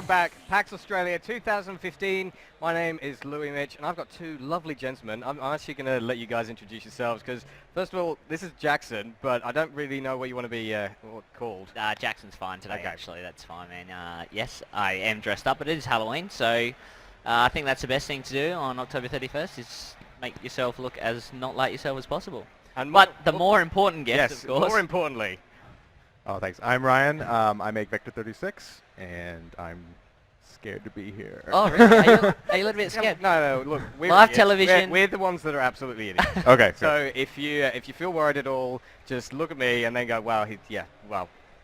welcome back. PAX Australia 2015. My name is Louis Mitch, and I've got two lovely gentlemen. I'm actually going to let you guys introduce yourselves, because first of all, this is Jackson, but I don't really know what you want to be called. Jackson's fine today, Okay. actually. That's fine, man. Yes, I am dressed up, but it is Halloween, so I think that's the best thing to do on October 31st is make yourself look as not like yourself as possible. And But the more important guest, yes, of course. more importantly, Oh, thanks. I'm Ryan. I make Vector 36, and I'm scared to be here. Oh, really? Are you a little bit scared? no, look, we're Live idiots. television. We're the ones that are absolutely idiots. Okay. So if you feel worried at all, just look at me and then go, wow,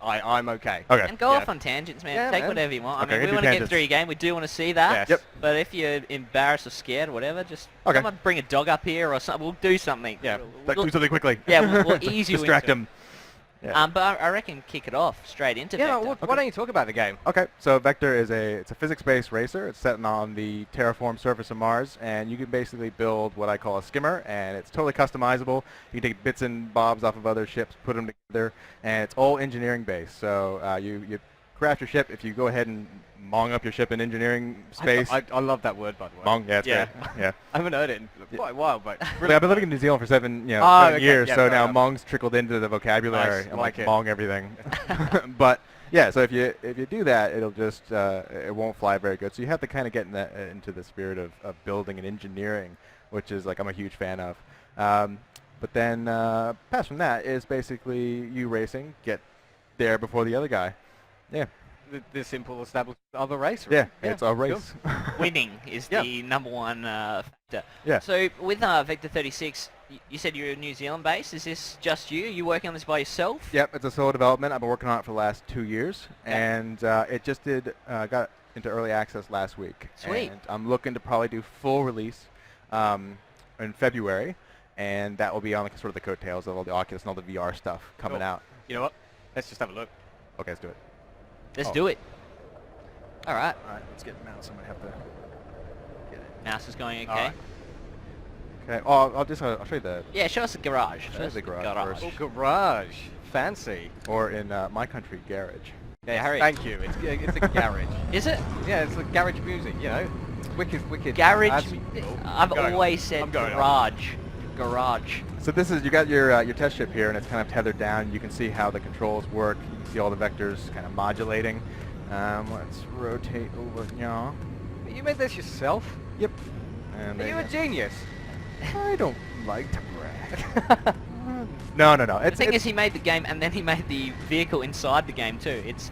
I'm okay. Okay. And go Yeah. off on tangents, man. Yeah, Take man. whatever you want. Okay, I mean, we we do want to get tangents. through your game. We do want to see that. Yes. Yep. But if you're embarrassed or scared or whatever, just Okay. come on, bring a dog up here or something. We'll do something. Yeah. Like, do something quickly. Yeah, we'll ease you Distract into it. him. Yeah. But I reckon kick it off straight into Yeah, Vector. why don't you talk about the game? Okay, so Vector is it's a physics-based racer. It's set on the terraformed surface of Mars, and you can basically build what I call a skimmer, and it's totally customizable. You can take bits and bobs off of other ships, put them together, and it's all engineering-based. So you craft your ship. If you go ahead and mong up your ship in engineering space, I love that word, by the way. mong, yeah, it's Yeah. great. Yeah. I haven't heard it in quite a while, but Really, I've been living in New Zealand for seven Oh, okay, years, yeah, so fair now enough. mong's trickled into the vocabulary. Nice, I'm like like it. mong everything. But yeah, so if you do that, it'll just it won't fly very good. So you have to kind of get into the spirit of building and engineering, which is like I'm a huge fan of. But then past from that is basically you racing, get there before the other guy. Yeah, the simple establishment of a race. yeah, Really. it's a race. Winning is Yeah. the number one factor. Yeah. So with Vector 36, you said you're New Zealand based. Is this just you? Are you working on this by yourself? Yep, it's a solo development. I've been working on it for the last 2 years, Yeah. and it just got into early access last week. Sweet. And I'm looking to probably do full release in February, and that will be on sort of the coattails of all the Oculus and all the VR stuff coming Cool. out. You know what? Let's just have a look. Okay, let's do it. Let's Oh. do it. All right. All right, let's get the mouse. I might have to get it. Mouse is going okay. All right. Okay. Oh, I'll show you the, Yeah, show us the garage. Show us the garage first. Oh, garage. Fancy. or in my country, garage. Yeah, Harry. thank you. It's a garage. Is it? Yeah, it's like garage music, you know. Wicked. Garage. That's- I've going on. always said I'm going on. garage. Garage. So this is, you got your test ship here, and it's kind of tethered down. You can see how the controls work. You can see all the vectors kind of modulating. Let's rotate over here. You made this yourself? Yep. And Are there you you a go. genius? I don't like to brag. No. The thing is, he made the game and then he made the vehicle inside the game too. It's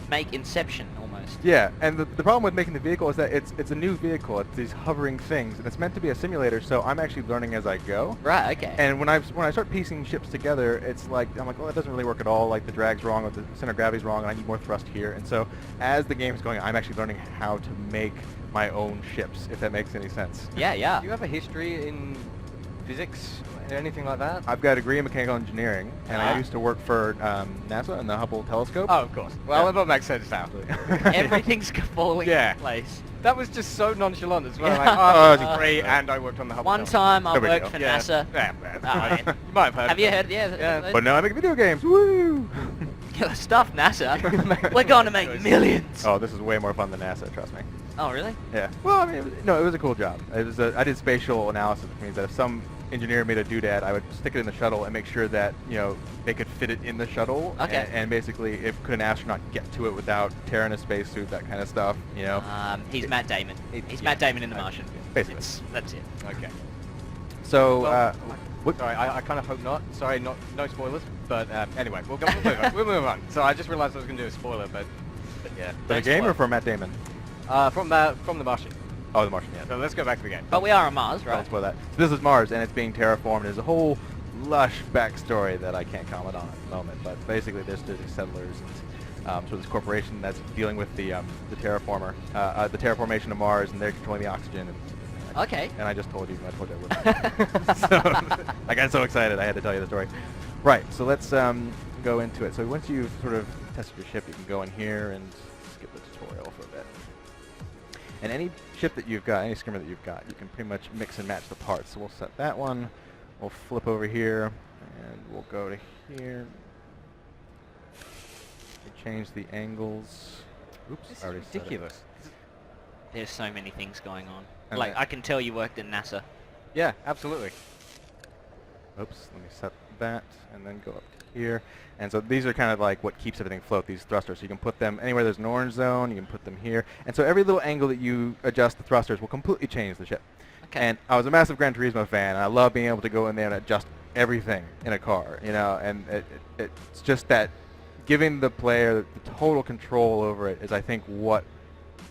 make Inception almost. Yeah, and the problem with making the vehicle is that it's a new vehicle. It's these hovering things, and it's meant to be a simulator. So I'm actually learning as I go. Right. Okay. And when I start piecing ships together, it's like I'm like, well, that doesn't really work at all. Like the drag's wrong, or the center of gravity's wrong, and I need more thrust here. And so as the game is going, I'm actually learning how to make my own ships, if that makes any sense. yeah. Do you have a history in physics or anything like that? I've got a degree in mechanical engineering, and Ah. I used to work for NASA and the Hubble telescope. Oh, of course. Well, Yeah. that makes sense now. Everything's falling Yeah. into place. That was just so nonchalant as well. Yeah. Like, oh, Oh, it's free, and I worked on the Hubble. One telescope. time I No big worked deal. for Yeah. NASA. Yeah, man. Oh, you might have heard. Have of you it. heard? Yeah. Yeah. But now I make video games. Woo! Stuff NASA. We're going to make millions. Oh, this is way more fun than NASA. Trust me. Oh, really? Yeah. Well, I mean, it was a cool job. I did spatial analysis, which means that if some engineer made a doodad, I would stick it in the shuttle and make sure that they could fit it in the shuttle. Okay. And basically, could an astronaut get to it without tearing a spacesuit, that kind of stuff. He's Matt Damon. He's yeah. Matt Damon in The Martian. Basically. That's it. Okay. So, Well, what? Sorry, I kind of hope not. Sorry, no spoilers. But anyway, we'll move on. We'll move on. So I just realised I was going to do a spoiler, but yeah. For the Thanks game a or lot. for Matt Damon? From the Martian. Oh, the Martian. Yeah. So let's go back to the game. But we are on Mars, Right. right? For that. So this is Mars, and it's being terraformed. There's a whole lush backstory that I can't comment on at the moment, but basically there's these settlers and so this corporation that's dealing with the terraformer, the terraformation of Mars, and they're controlling the oxygen. Okay. And I just told you. I told you I wouldn't. So I got so excited I had to tell you the story. Right. So let's go into it. So once you've sort of tested your ship, you can go in here and skip the tutorial for a bit. And any ship that you've got, any skimmer that you've got, you can pretty much mix and match the parts. So we'll set that one. We'll flip over here, and we'll go to here. We change the angles. Oops, This I already is said it. ridiculous. There's so many things going on. And Like, I- I can tell you worked at NASA. Yeah, absolutely. Oops, let me set that and then go up to here. And so these are kind of like what keeps everything afloat, these thrusters. So you can put them anywhere there's an orange zone, you can put them here. And so every little angle that you adjust the thrusters will completely change the ship. Okay. And I was a massive Gran Turismo fan, and I love being able to go in there and adjust everything in a car, you know, and it's just that giving the player the total control over it is, I think, what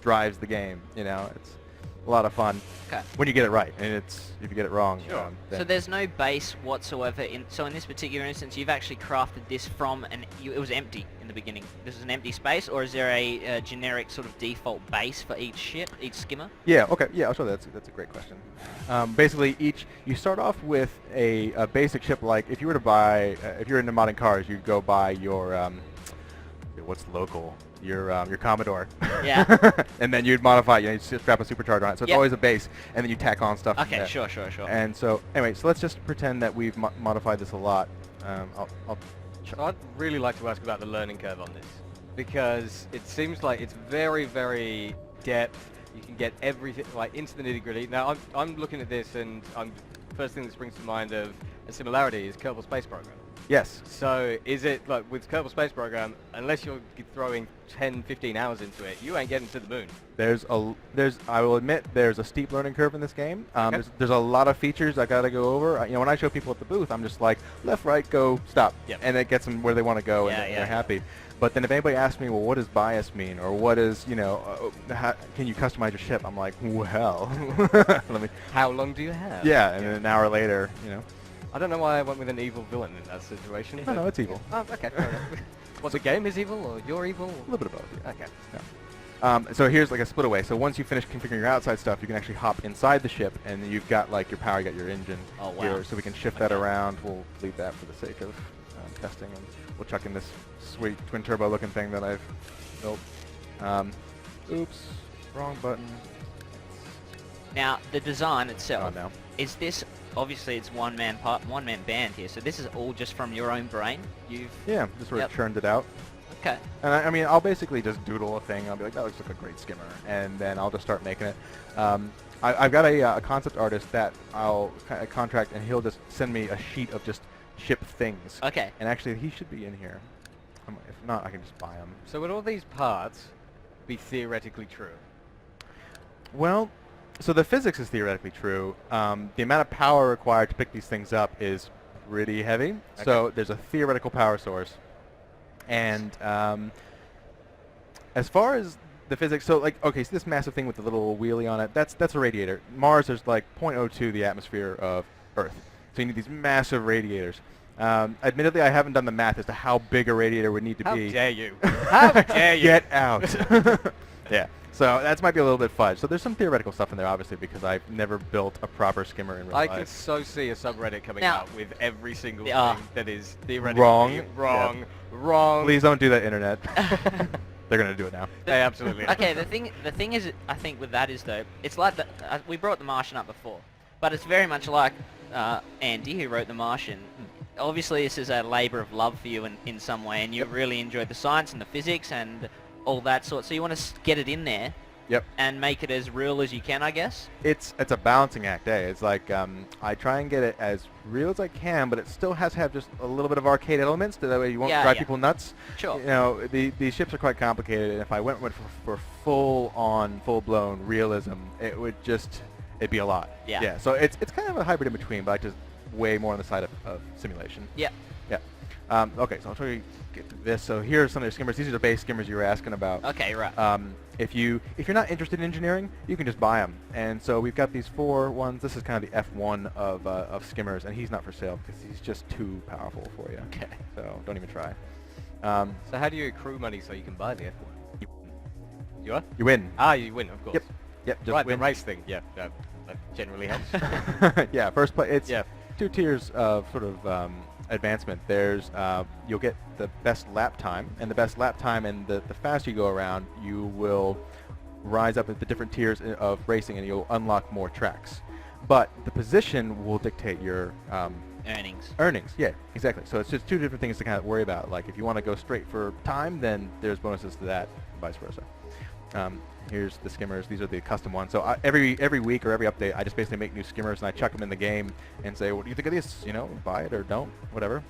drives the game, you know. It's a lot of fun Okay. when you get it right, and it's if you get it wrong. Sure. So then- there's no base whatsoever. So in this particular instance, you've actually crafted this from it was empty in the beginning. This is an empty space, or is there a generic sort of default base for each ship, each skimmer? Yeah. Okay. Yeah. I'll show that. That's a great question. Basically, you start off with a basic ship. Like if you were to buy, if you're into modding cars, you'd go buy your what's local, your Commodore. Yeah. And then you'd modify it. You know, you'd strap a supercharger on it. So it's Yep. always a base, and then you tack on stuff. from Okay, there. sure. And so anyway, so let's just pretend that we've modified this a lot. I'll So I'd really like to ask about the learning curve on this, because it seems like it's very, very depth. You can get everything like into the nitty gritty. Now I'm looking at this, and first thing that springs to mind of a similarity is Kerbal Space Program. Yes. So is it like with Kerbal Space Program, unless you're throwing 10, 15 hours into it, you ain't getting to the moon. I will admit there's a steep learning curve in this game. Okay. There's a lot of features I gotta go over. You know, when I show people at the booth, I'm just like left, right, go, stop, Yep. and it gets them where they want to go, and Yeah, they're happy. But then if anybody asks me, well, what does bias mean, or what is, you know, can you customize your ship? I'm like, well, let me. How long do you have? Yeah, and then an hour later, you know. I don't know why I went with an evil villain in that situation. No, but- no, it's evil. Oh, okay. Fair enough. What, the game is evil, or you're evil? A little bit of both. Yeah. Okay. So here's like a split away. So once you finish configuring your outside stuff, you can actually hop inside the ship, and then you've got like your power, you got your engine Oh, wow. here, so we can shift that Okay. around. We'll leave that for the sake of testing, and we'll chuck in this sweet twin turbo looking thing that I've built. Oops, wrong button. Now the design Oh itself, no. is this obviously it's one man band here. So this is all just from your own brain. You've Yeah, just sort of Yep. churned it out. okay. And I mean, I'll basically just doodle a thing. I'll be like, that looks like a great skimmer, and then I'll just start making it. I've got a concept artist that I'll contract, and he'll just send me a sheet of just ship things. Okay. And actually, he should be in here. If not, I can just buy him. So would all these parts be theoretically true? Well, so the physics is theoretically true. The amount of power required to pick these things up is pretty heavy. So there's a theoretical power source. And as far as the physics, so like, okay, so this massive thing with the little wheelie on it, that's a radiator. Mars, there's like 0.02 the atmosphere of Earth. So you need these massive radiators. Admittedly, I haven't done the math as to how big a radiator would need to How be. dare you? How dare you? Get out. Yeah. So that might be a little bit fudge. So there's some theoretical stuff in there, obviously, because I've never built a proper skimmer in real I life. can so see a subreddit coming Now- out with every single Yeah. thing that is theoretically Wrong. wrong, Yeah. wrong. Please don't do that, internet. They're gonna do it now. They absolutely. Okay, the thing is, I think with that is though, it's like we brought the Martian up before, but it's very much like Andy, who wrote the Martian. Obviously, this is a labour of love for you in some way, and you really enjoyed the science and the physics and all that sort. So you want to get it in there Yep. and make it as real as you can, I guess. It's a balancing act, eh? It's like I try and get it as real as I can, but it still has to have just a little bit of arcade elements, so that way you won't Yeah, drive yeah. people nuts. Sure. You know, these ships are quite complicated, and if I went for full-on, full-blown realism, it'd be a lot. Yeah. Yeah. So it's kind of a hybrid in between, but I just way more on the side of simulation. Yeah. Yeah. Okay, so I'll show you get to this. So here are some of the skimmers. These are the base skimmers you were asking about. Okay, right. If you're not interested in engineering, you can just buy them. And so we've got these 4 ones. This is kind of the F1 of skimmers, and he's not for sale because he's just too powerful for you. Okay. So don't even try. So how do you accrue money so you can buy the F1? You are? You win. Ah, you win, of course. Yep. Yep. Just Right, win. the race thing. Yeah, that generally helps. Yeah. First place. It's Yeah. 2 tiers of sort of advancement. There's you'll get the best lap time, and the best lap time, and the faster you go around, you will rise up at the different tiers of racing, and you'll unlock more tracks. But the position will dictate your earnings. Earnings, yeah, exactly. So it's just two different things to kind of worry about. Like if you want to go straight for time, then there's bonuses to that, and vice versa. Here's the skimmers. These are the custom ones. So every week or every update, I just basically make new skimmers and I chuck them in the game and say, what do you think of this? You know, buy it or don't, whatever.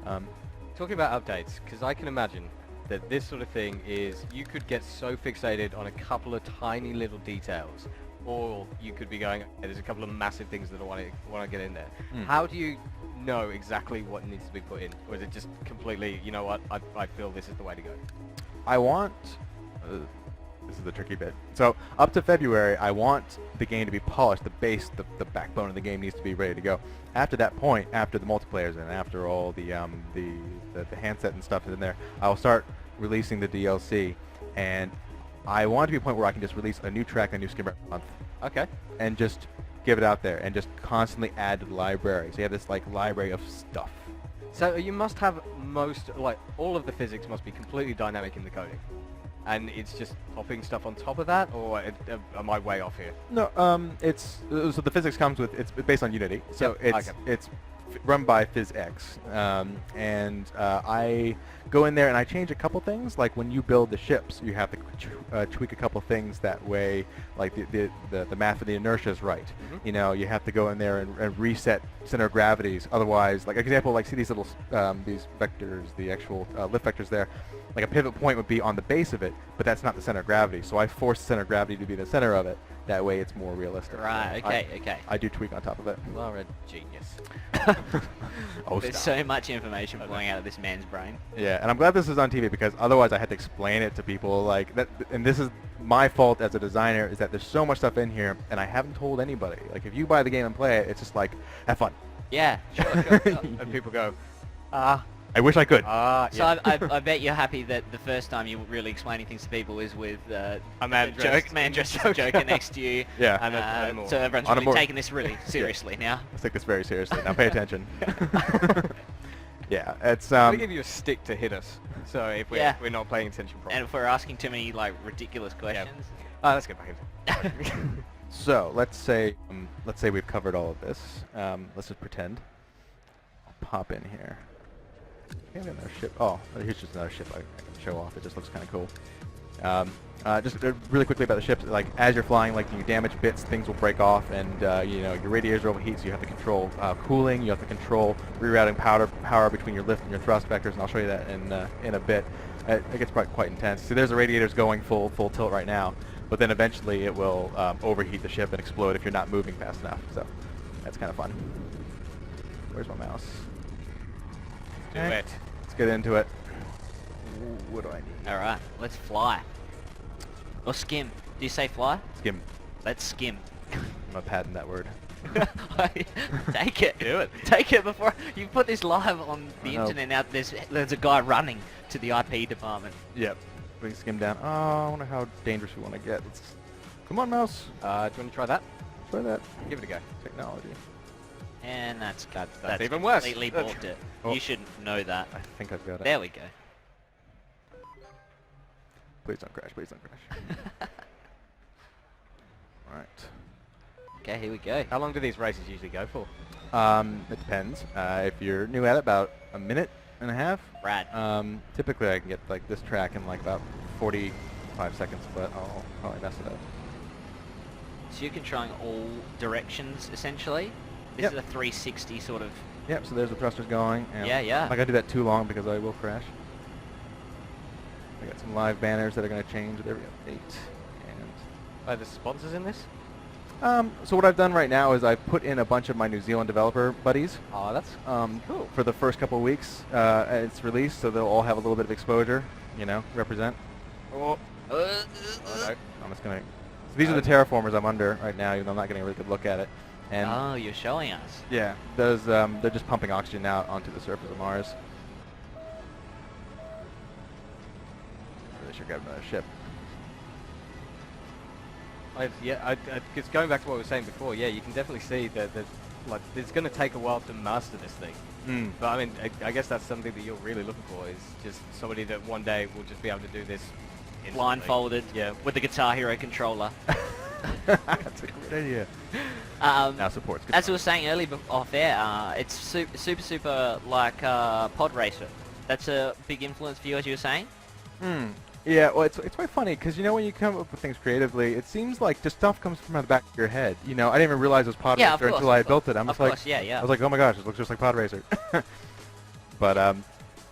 Talking about updates, because I can imagine that this sort of thing is you could get so fixated on a couple of tiny little details, or you could be going, there's a couple of massive things that I want to get in there. How do you know exactly what needs to be put in, or is it just completely, you know what, I feel this is the way to go? I want... this is the tricky bit. So up to February, I want the game to be polished. The base, the backbone of the game needs to be ready to go. After that point, after the multiplayer's in, after all the handset and stuff is in there, I'll start releasing the DLC. And I want it to be a point where I can just release a new track, a new skin every month. Okay. And just give it out there and just constantly add to the library. So you have this like library of stuff. So you must have all of the physics must be completely dynamic in the coding. And it's just popping stuff on top of that, or am I way off here? No, so the physics comes with, it's based on Unity, so Yep, it's run by PhysX, and I go in there and I change a couple things. Like when you build the ships, you have to tweak a couple things that way, like the math for the inertia is right. You know, you have to go in there and reset center of gravities. Otherwise, like example, like see these little these vectors, the actual lift vectors there. Like a pivot point would be on the base of it, but that's not the center of gravity. So I force the center of gravity to be the center of it. That way it's more realistic. Right, okay. I do tweak on top of it. You are a genius. Oh, There's stop. so much information flowing out of this man's brain. Yeah, and I'm glad this is on TV because otherwise I had to explain it to people like that. And this is my fault as a designer, is that there's so much stuff in here and I haven't told anybody. Like if you buy the game and play it, it's just like, have fun. Yeah, sure. And people go, I wish I could. So I bet you're happy that the first time you're really explaining things to people is with a man dressed as a Joker next to you. Yeah. And so everyone's really taking this really seriously now. Let's take this very seriously. Now pay attention. Yeah, it's we give you a stick to hit us. So if we're not paying attention properly. And if we're asking too many like ridiculous questions. Let's get back into it. So let's say we've covered all of this. Let's just pretend. I'll pop in here. We have another ship. Oh, here's just another ship I can show off. It just looks kind of cool. Just really quickly about the ships. Like as you're flying, like you damage bits, things will break off, and you know your radiators overheat, so you have to control cooling. You have to control rerouting power between your lift and your thrust vectors, and I'll show you that in a bit. It gets quite intense. See, there's the radiators going full tilt right now, but then eventually it will overheat the ship and explode if you're not moving fast enough. So that's kind of fun. Where's my mouse? Do it. Let's get into it. What do I need? Alright, let's fly. Or skim. Do you say fly? Skim. Let's skim. I'm gonna patent that word. Take it. Do it. Take it before you put this live on the internet. Now there's a guy running to the IP department. Yep. Bring skim down. Oh, I wonder how dangerous we want to get. Come on, mouse. Do you want to try that? Try that. Give it a go. Technology. And that's even worse. Completely balked it. Oh. You should know that. I think I've got it. There we go. Please don't crash. Please don't crash. Alright. Okay, here we go. How long do these races usually go for? It depends. If you're new at it, about a minute and a half. Rad. Typically I can get like this track in like about 45 seconds, but I'll probably mess it up. So you're controlling all directions essentially. This is a 360 sort of. Yep. So there's the thrusters going. And Yeah. I'm not gonna do that too long because I will crash. I got some live banners that are gonna change with every update. And Are there sponsors in this? so what I've done right now is I've put in a bunch of my New Zealand developer buddies. Oh, that's cool. For the first couple of weeks it's released, so they'll all have a little bit of exposure. You know, represent. Oh, no. I'm just gonna. So these are the terraformers I'm under right now, even though I'm not getting a really good look at it. And Oh, you're showing us. yeah, those they're just pumping oxygen out onto the surface of Mars. Really should grab another ship. It's going back to what we were saying before. Yeah, you can definitely see that like it's going to take a while to master this thing. But I mean, I guess that's something that you're really looking for, is just somebody that one day will just be able to do this instantly. Blindfolded. Yeah. With the Guitar Hero controller. That's a great idea. Now supports. Good As I time. was saying earlier off air, it's super like pod racer. That's a big influence for you, as you were saying. Yeah, well, it's quite funny because when you come up with things creatively, it seems like just stuff comes from the back of your head. I didn't even realize it was Pod Yeah, Racer of course, until I built it. I'm Of just like, course, yeah. I was like, oh my gosh, it looks just like Pod Racer. But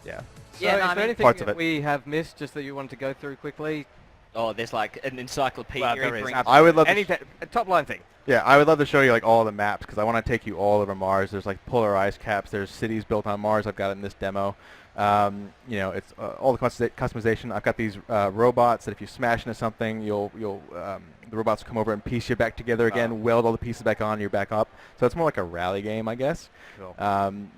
yeah. So Yeah, no, is I there mean- anything Parts of that it. we have missed just that you wanted to go through quickly? Oh, there's like an encyclopedia. Well, there he is, brings- I would love to Anything, a top line thing. Yeah, I would love to show you like all the maps because I want to take you all over Mars. There's like polar ice caps. There's cities built on Mars. I've got it in this demo. It's all the customization. I've got these robots that if you smash into something, the robots come over and piece you back together again, weld all the pieces back on, you're back up. So it's more like a rally game, I guess. Cool.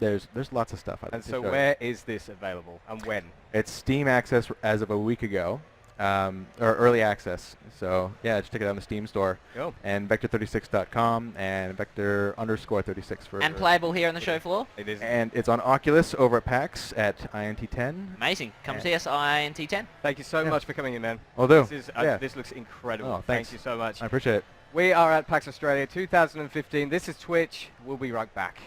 There's lots of stuff. And so where is this available and when? It's Steam access as of a week ago, or early access. So yeah, just check it out in the Steam store. Cool. And vector36.com and vector_36 for. And playable here on the show floor. It is. And it's on Oculus over at PAX at INT10. Amazing. Come And- see us INT10. Thank you so Yeah. much for coming in, man. Will do. This is Yeah. this looks incredible. Oh, thanks. Thank you so much. I appreciate it. We are at PAX Australia 2015. This is Twitch. We'll be right back.